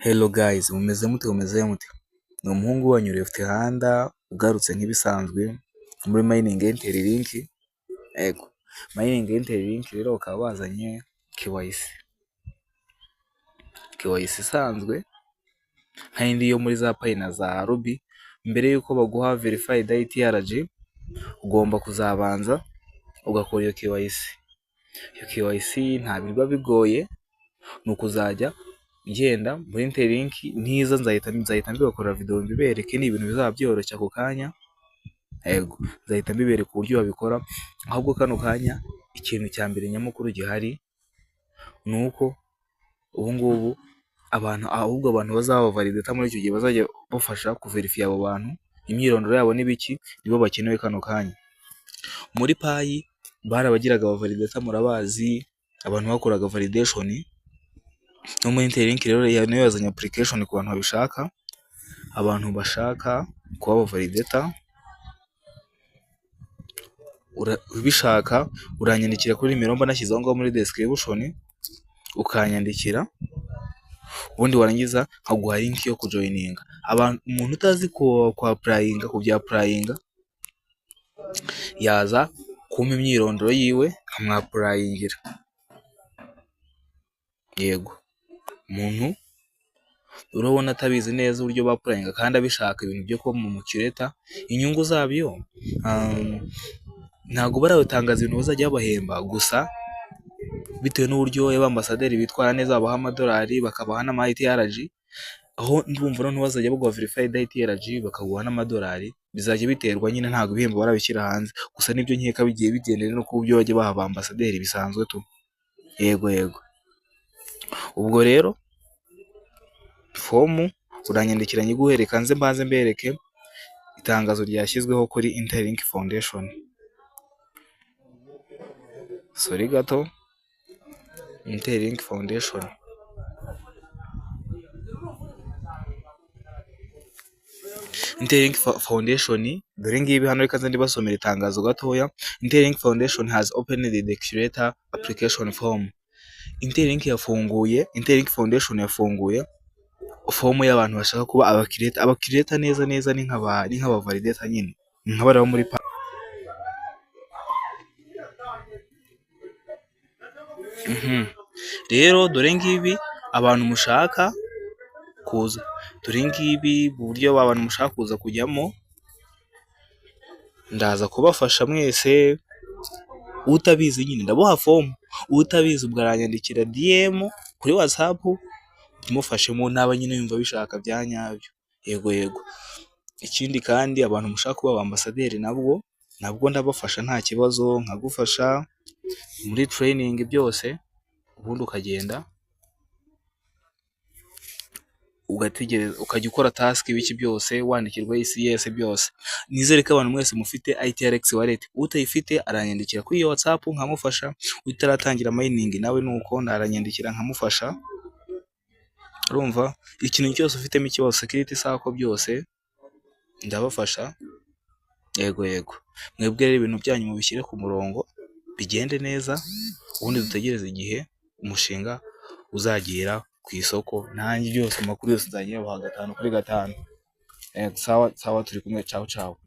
Hello guys, mumeze mute? Ni umuhungu wanyu Left Handa ugarutse nk'ibisanzwe muri Mining Enter Link. Ego, Mining Enter Link rero bakaba bazanye KYC. KYC isanzwe nk'indi yo muri za Pi na za Ruby. Mbere yuko baguha Verified ITRG, ugomba kuzabanza ugakora iyo KYC. Iyo KYC nta biba bigoye, ni ukuzajya ngenda muri Interlink ntiza nzahita mbibakorera video mbibereke, ni ibintu bizaba byoroshye ako kanya. Ego, nzahita mbibereka uburyo babikora. Ahubwo kano kanya ikintu cya mbere nyamukuru gihari ni uko ubu ngubu abantu bazaba validate muri icyo gihe bazajya bafasha kuverify abo bantu imyirondoro yabo n'ibiki, nibo bakenewe kano kanya. Muri Pi barabagiraga aba validate, murabazi abantu bakoraga validation. No muri Interlink rero nayo yazanye application ku bantu babishaka, abantu bashaka kuba aba validator. Ubishaka uranyandikira kuri nimero mba nashyizeho ngaho muri description, ukanyandikira ubundi warangiza nkaguha link yo kujoininga. Umuntu utazi ku bya applyinga yaza kumpa imyirondoro yiwe nkamwapplyingira. Yego, umuntu urabona atabizi neza uburyo bapplyinga kandi abishaka ibintu byo kuba mu mukireta, inyungu zabyo ntago baratangaza ibintu bazajya babahemba, gusa bitewe n'uburyo y'abambasaderi bitwara neza babaha amadolari bakabaha n'ama ITRG. Aho ndumva no bazajya baguha Verified ITRG bakaguha n'amadolari, bizajya biterwa nyine, ntago ibihembo barabishyira hanze, gusa nibyo nkeka bigiye bigendera no ku buryo bajya baha abambasaderi bisanzwe tu. Yego, ubwo rero fomu uranyandikira nyiguhereka nze mbanze mbereke itangazo ryashyizweho kuri Interlink Foundation. Sorry gato, Interlink Foundation. Interlink Foundation, dore ngibi hano, reka nze ndibasomera itangazo gatoya. Interlink Foundation has opened the creator application form. Interlink Foundation yafunguye fomu y'abantu bashaka kuba abakireta neza ni nk'aba validator nyine, nk'abari muri Pi. Rero dore ngibi abantu mushaka kuza, dore ngibi uburyo abantu mushaka kuza kujyamo, ndaza kubafasha mwese. Utabizi nyine ndabuha fomu, utabizi ubwo aranyandikira DM kuri WhatsApp tumufashemo, n'aba nyine yumva bishaka bya nyabyo. Yego, ikindi kandi abantu mushaka kuba abambasaderi nabwo ndabafasha nta kibazo, nkagufasha muri training byose, ubundi ukagenda ugategereza ukajya ukora task ibiki byose, wandikirwa ICS byose. Nizere ko abantu mwese mufite ITRX wallet, utayifite aranyandikira kuri WhatsApp nkamufasha, utaratangira mining nawe nuko naranyandikira nkamufasha. Urumva, ikintu cyose ufitemo ikibazo, security sako byose ndabafasha. Yego, mwebwe rero ibintu byanyu mubishyire ku murongo bigende neza, ubundi dutegereze igihe umushinga uzagera ku isoko. Nanjye byose amakuru yose nzajya yabaha 5 kuri 5. Sawa turi kumwe, ciao.